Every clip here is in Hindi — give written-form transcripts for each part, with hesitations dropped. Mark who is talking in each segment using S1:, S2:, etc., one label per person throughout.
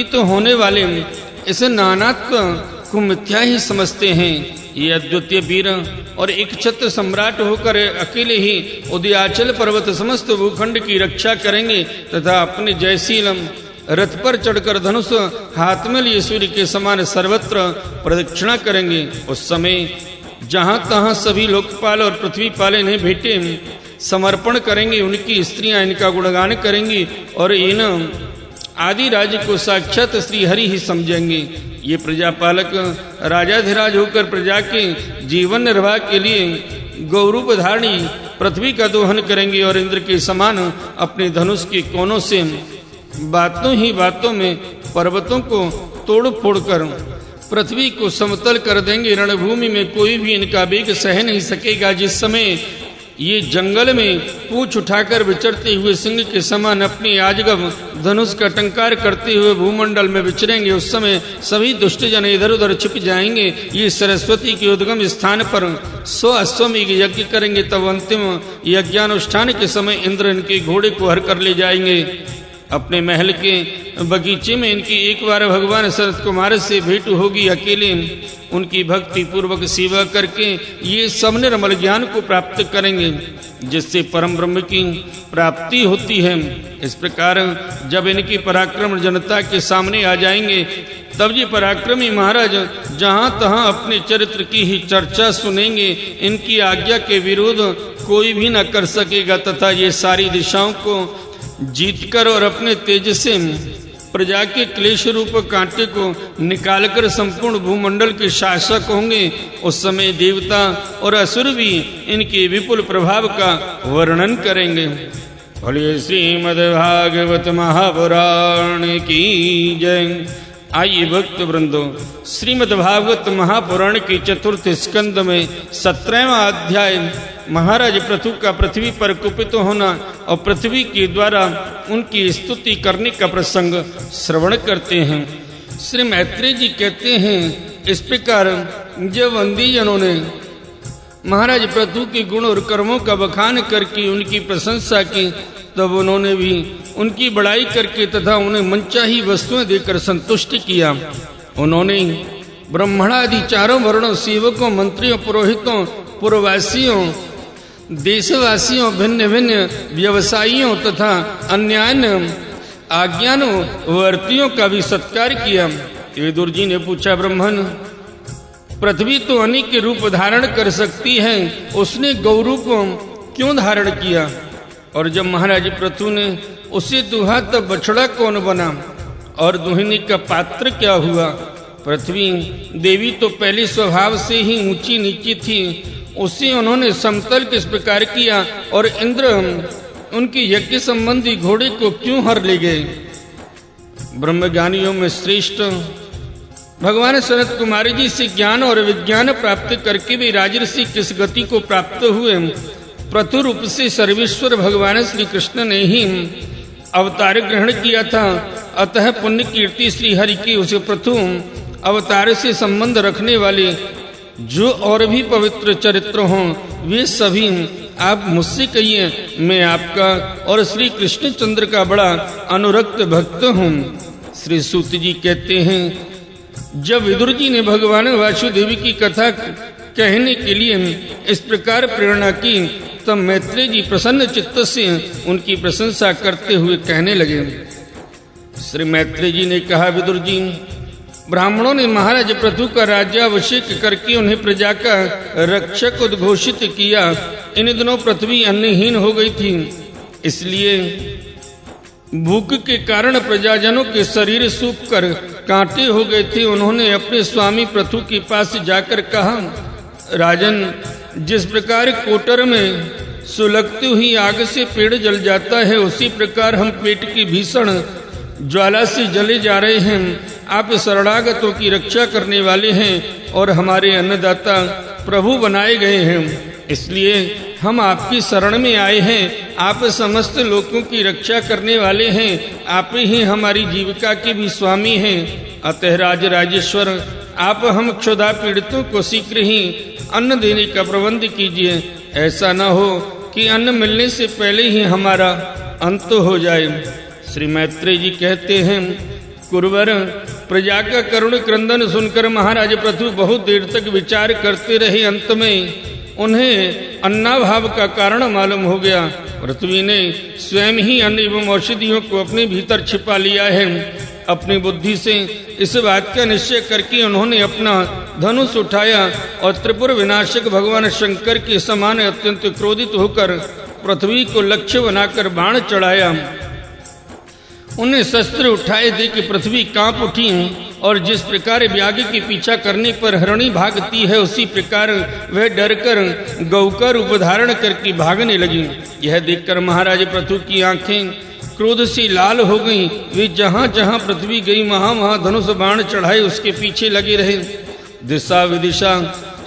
S1: तो होने वाले इस नानात्व को मिथ्या ही समझते हैं। ये अद्वितीय वीर और एक छत्र सम्राट होकर अकेले ही उदयाचल पर्वत समस्त भूखंड की रक्षा करेंगे तथा अपने जयशील रथ पर चढ़कर धनुष हाथ में लिए सूर्य के समान सर्वत्र प्रदक्षिणा करेंगे। उस समय जहां तहां सभी लोकपाल और पृथ्वीपाल इन्हें भेंटे समर्पण करेंगे। उनकी स्त्रियां इनका गुणगान करेंगी और इन आदि राज्य को साक्षात श्री हरि ही समझेंगे। ये प्रजापालक राजाधिराज होकर प्रजा के जीवन निर्वाह के लिए गौरूप धारणी पृथ्वी का दोहन करेंगे और इंद्र के समान अपने धनुष के कोनों से बातों ही बातों में पर्वतों को तोड़ फोड़ कर पृथ्वी को समतल कर देंगे। रणभूमि में कोई भी इनका वेग सह नहीं सकेगा। जिस समय ये जंगल में पूंछ उठाकर विचरते हुए सिंह के समान अपने आजगब धनुष का टंकार करते हुए भूमंडल में विचरेंगे, उस समय सभी दुष्टजन इधर उधर छिप जाएंगे। ये सरस्वती के उद्गम स्थान पर 100 अश्वमेघ यज्ञ करेंगे। तब अंतिम यज्ञानुष्ठान के समय इंद्र इनके घोड़े को हर कर ले जाएंगे। अपने महल के बगीचे में इनकी एक बार भगवान शरत कुमार से भेंट होगी। अकेले उनकी भक्ति पूर्वक सेवा करके ये सब निर्मल ज्ञान को प्राप्त करेंगे जिससे परम ब्रह्म की प्राप्ति होती है। इस प्रकार जब इनकी पराक्रम जनता के सामने आ जाएंगे तब ये पराक्रमी महाराज जहां तहां अपने चरित्र की ही चर्चा सुनेंगे। इनकी आज्ञा के विरोध कोई भी न कर सकेगा तथा ये सारी दिशाओं को जीतकर और अपने तेज से प्रजा के क्लेश रूप कांटे को निकालकर संपूर्ण भूमंडल के शासक होंगे। उस समय देवता और असुर भी इनके विपुल प्रभाव का वर्णन करेंगे। बोलिए श्रीमद्भागवत महापुराण की जय। आइए भक्त वृंदो, श्रीमद्भागवत महापुराण के चतुर्थ स्कंद में 17वां अध्याय महाराज पृथु का पृथ्वी पर कुपित होना और पृथ्वी के द्वारा उनकी स्तुति करने का प्रसंग श्रवण करते हैं। श्री मैत्रेय जी कहते हैं, इस प्रकार जब वंदीजनों ने महाराज पृथु के गुण और कर्मों का बखान करके उनकी प्रशंसा की तब उन्होंने भी उनकी बड़ाई करके तथा उन्हें मनचाही वस्तुएं देकर संतुष्ट किया। उन्होंने ब्राह्मणादि चारों वर्णों, सेवकों, मंत्रियों, पुरोहितों, पुरवासियों, देशवासियों, भिन्न भिन्न व्यवसायियों तथा अन्य आज्ञानुवर्तियों का भी सत्कार किया। विदुर जी ने पूछा, ब्राह्मण, पृथ्वी तो अनेक रूप धारण कर सकती है, उसने गौरूप क्यों धारण किया? और जब महाराज पृथु ने उसे दुहा तब बछड़ा कौन बना और दुहिनी का पात्र क्या हुआ? पृथ्वी देवी तो पहले स्वभाव से ही ऊंची नीची थी, उसे उन्होंने समतल किस प्रकार किया और इंद्र उनके यज्ञ संबंधी घोड़े को क्यों हर ले गए? ब्रह्मज्ञानियों में श्रेष्ठ भगवान सनत कुमारी जी से ज्ञान और विज्ञान प्राप्त करके भी राजर्षि किस गति को प्राप्त हुए? पृथु रूप से सर्वेश्वर भगवान श्री कृष्ण ने ही अवतार ग्रहण किया था। अतः पुण्य कीर्ति श्री हरि की उस पृथु अवतार से संबंध रखने वाले जो और भी पवित्र चरित्र हों वे सभी आप मुझसे कहिए, मैं आपका और श्री कृष्णचंद्र का बड़ा अनुरक्त भक्त हूँ। श्री सूत जी कहते हैं, जब विदुर जी ने भगवान वासुदेव की कथा कहने के लिए इस प्रकार प्रेरणा की तब मैत्रेय जी प्रसन्न चित्त से उनकी प्रशंसा करते हुए कहने लगे। श्री मैत्रेय जी ने कहा, विदुर जी, ब्राह्मणों ने महाराज पृथु का राज्याभिषेक करके उन्हें प्रजा का रक्षक उद्घोषित किया। इन दिनों पृथ्वी अन्नहीन हो गई थी, इसलिए भूख के कारण प्रजाजनों के शरीर सूख कर कांटे हो गए थे। उन्होंने अपने स्वामी पृथु के पास जाकर कहा, राजन, जिस प्रकार कोटर में सुलगती हुई आग से पेड़ जल जाता है, उसी प्रकार हम पेट की भीषण ज्वाला से जले जा रहे हैं। आप शरणागतों की रक्षा करने वाले हैं और हमारे अन्नदाता प्रभु बनाए गए हैं, इसलिए हम आपकी शरण में आए हैं। आप समस्त लोगों की रक्षा करने वाले हैं, आप ही हमारी जीविका के भी स्वामी हैं। अतः राजेश्वर, आप हम क्षुधा पीड़ितों को शीघ्र ही अन्न देने का प्रबंध कीजिए। ऐसा न हो कि अन्न मिलने से पहले ही हमारा अंत हो जाए। श्री मैत्रेय जी कहते हैं, कुरवर प्रजा का करुण क्रंदन सुनकर महाराज पृथु बहुत देर तक विचार करते रहे। अंत में उन्हें अन्नाभाव का कारण मालूम हो गया। पृथ्वी ने स्वयं ही अन्न एवं औषधियों को अपने भीतर छिपा लिया है। अपनी बुद्धि से इस बात का निश्चय करके उन्होंने अपना धनुष उठाया और त्रिपुर विनाशक भगवान शंकर के समान अत्यंत क्रोधित होकर पृथ्वी को लक्ष्य बनाकर बाण चढ़ाया। उन्हें शस्त्र उठाए दे कि पृथ्वी कांप उठी और जिस प्रकार व्याघ्र के पीछा करने पर हरणी भागती है उसी प्रकार वह डरकर गौ का रूप धारण करके भागने लगी। यह देखकर महाराज पृथु की आंखें क्रोध से लाल हो गईं। वे जहां जहां पृथ्वी गई वहां वहां धनुष बाण चढ़ाए उसके पीछे लगे रहे। दिशा विदिशा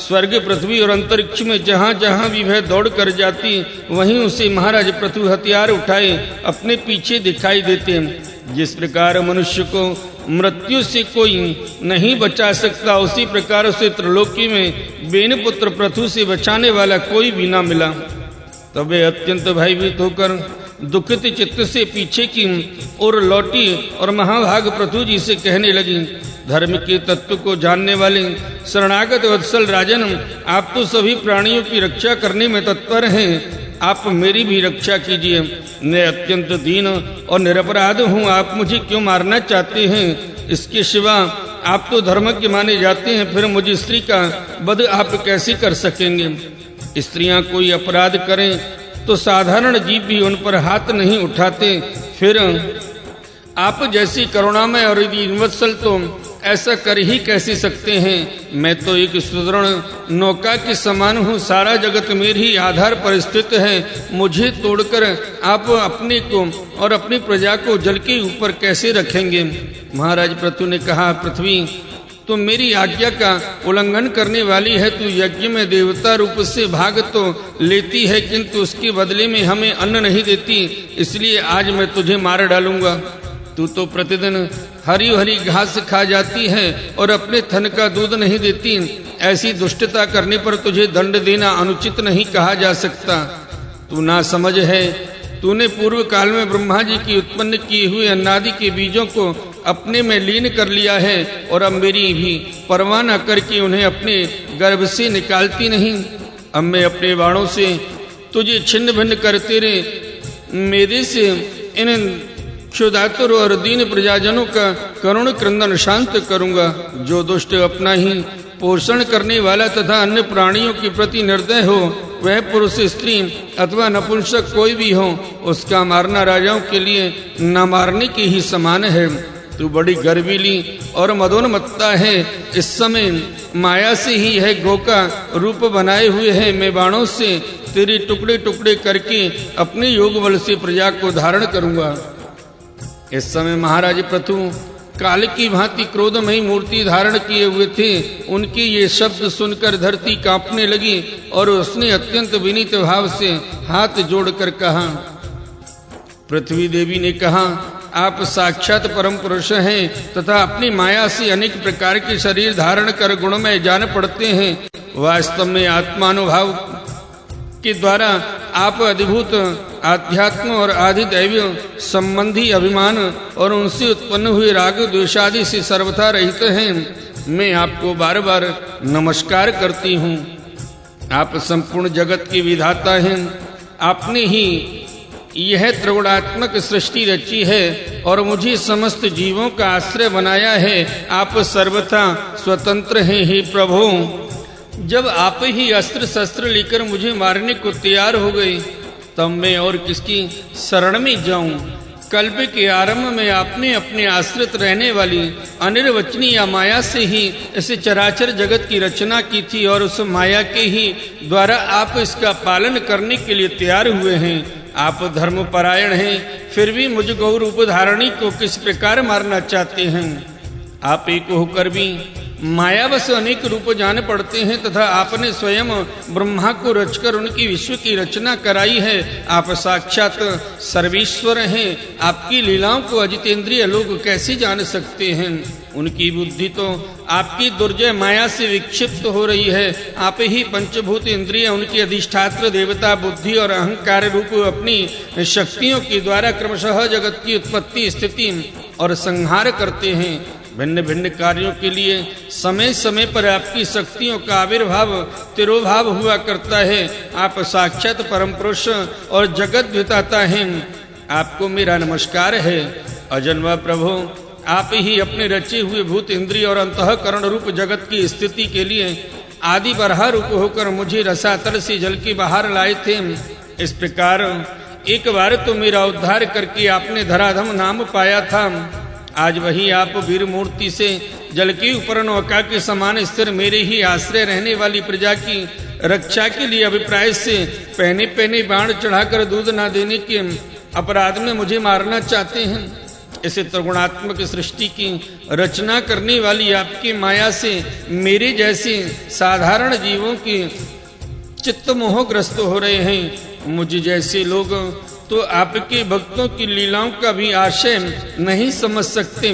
S1: स्वर्ग पृथ्वी और अंतरिक्ष में जहां जहां भी वह दौड़ कर जाती वहीं उसे महाराज पृथु हथियार उठाए अपने पीछे दिखाई देते। जिस प्रकार मनुष्य को मृत्यु से कोई नहीं बचा सकता उसी प्रकार उसे त्रिलोकी में बेन पुत्र पृथु से बचाने वाला कोई भी न मिला। तब वे अत्यंत भयभीत होकर दुखित चित्त से पीछे की ओर लौटी और महाभाग पृथु जी से कहने लगी, धर्म के तत्व को जानने वाले शरणागत वत्सल राजन, आप तो सभी प्राणियों की रक्षा करने में तत्पर हैं, आप मेरी भी रक्षा कीजिए। मैं अत्यंत दीन और निरपराध हूँ, आप मुझे क्यों मारना चाहते हैं? इसके सिवा आप तो धर्मज्ञ माने जाते हैं, फिर मुझे स्त्री का वध आप कैसे कर सकेंगे? स्त्रियां कोई अपराध करें तो साधारण जीव भी उन पर हाथ नहीं उठाते, फिर आप जैसी करुणामय और दीनवत्सल तो ऐसा कर ही कैसे सकते हैं? मैं तो एक सुदृढ़ नौका के समान हूँ, सारा जगत मेरे ही आधार पर स्थित है, मुझे तोड़कर आप अपने को और अपनी प्रजा को जल के ऊपर कैसे रखेंगे? महाराज पृथु ने कहा, पृथ्वी तो मेरी आज्ञा का उल्लंघन करने वाली है, तू यज्ञ में देवता रूप से भाग तो लेती है किंतु उसके बदले में हमें अन्न नहीं देती, इसलिए आज मैं तुझे मार डालूंगा। तू तो प्रतिदिन हरी हरी घास खा जाती है और अपने थन का दूध नहीं देती, ऐसी दुष्टता करने पर तुझे दंड देना अनुचित नहीं कहा जा सकता। तू ना समझ है, तूने पूर्व काल में ब्रह्मा जी की उत्पन्न किए हुए अन्नादि के बीजों को अपने में लीन कर लिया है और अब मेरी भी परवाह न करके उन्हें अपने गर्भ से निकालती नहीं। अब मैं अपने बाणों से तुझे छिन्न भिन्न कर तेरे मेरे से इन क्षुधातुर और दीन प्रजाजनों का करुण क्रंदन शांत करूंगा। जो दुष्ट अपना ही पोषण करने वाला तथा अन्य प्राणियों के प्रति निर्दय हो, वह पुरुष स्त्री अथवा नपुंसक कोई भी हो, उसका मारना राजाओं के लिए न मारने के ही समान है। तू बड़ी गर्वीली और मदोन्मत्ता है, इस समय माया से ही है गौ का रूप बनाए हुए है। मैं बाणों से तेरे टुकड़े टुकड़े करके अपने योग बल से प्रजा को धारण करूंगा। इस समय महाराज पृथु काल की भांति क्रोधमयी मूर्ति धारण किए हुए थे। उनके ये शब्द सुनकर धरती कांपने लगी और उसने अत्यंत विनीत भाव से हाथ जोड़कर कहा, पृथ्वी देवी ने कहा, आप साक्षात परम पुरुष हैं तथा अपनी माया से अनेक प्रकार के शरीर धारण कर गुणमय जान पड़ते हैं। वास्तव में आत्मानुभाव के द्वारा आप अधिभूत आध्यात्म और आधिदैव्य संबंधी अभिमान और उनसे उत्पन्न हुए राग द्वेषादि से सर्वथा रहित हैं। मैं आपको बार बार नमस्कार करती हूँ। आप संपूर्ण जगत के विधाता हैं। आपने ही यह त्रिगुणात्मक सृष्टि रची है और मुझे समस्त जीवों का आश्रय बनाया है। आप सर्वथा स्वतंत्र हैं। हे प्रभु, जब आप ही अस्त्र शस्त्र लेकर मुझे मारने को तैयार हो गए, तब मैं और किसकी शरण में जाऊं? कल्प के आरंभ में आपने अपने आश्रित रहने वाली अनिर्वचनीय माया से ही इस चराचर जगत की रचना की थी और उस माया के ही द्वारा आप इसका पालन करने के लिए तैयार हुए हैं। आप धर्मपरायण हैं, फिर भी मुझ गौ रूप धारणी को किस प्रकार मारना चाहते हैं? आप एक होकर भी मायावश अनेक रूप जान पड़ते हैं तथा आपने स्वयं ब्रह्मा को रचकर उनकी विश्व की रचना कराई है। आप साक्षात सर्वेश्वर हैं। आपकी लीलाओं को अजितेंद्रिय लोग कैसे जान सकते हैं? उनकी बुद्धि तो आपकी दुर्जय माया से विक्षिप्त हो रही है। आप ही पंचभूत इंद्रिय उनकी अधिष्ठात्र देवता बुद्धि और अहंकार रूप अपनी शक्तियों के द्वारा क्रमशः जगत की उत्पत्ति स्थिति और संहार करते हैं। भिन्न भिन्न कार्यों के लिए समय समय पर आपकी शक्तियों का आविर्भाव तिरोभाव हुआ करता है। आप साक्षात परम पुरुष और जगत विधाता हैं। आपको मेरा नमस्कार है। अजन्मा प्रभु, आप ही अपने रचे हुए भूत इंद्रिय और अंतःकरण रूप जगत की स्थिति के लिए आदि बरहा रूप होकर मुझे रसातल से जल के बाहर लाए थे। इस प्रकार एक बार तो मेरा उद्धार करके आपने धराधम नाम पाया था। आज वही आप वीर मूर्ति से जल के ऊपर नौका के समान स्थिर मेरे ही आश्रय रहने वाली प्रजा की रक्षा के लिए अभिप्राय से पहने पहने बाण चढ़ाकर दूध न देने के अपराध में मुझे मारना चाहते हैं। इसे त्रिगुणात्मक सृष्टि की रचना करने वाली आपकी माया से मेरे जैसे साधारण जीवों के चित्त मोहग्रस्त हो रहे हैं। मुझे जैसे लोग तो आपके भक्तों की लीलाओं का भी आशय नहीं समझ सकते।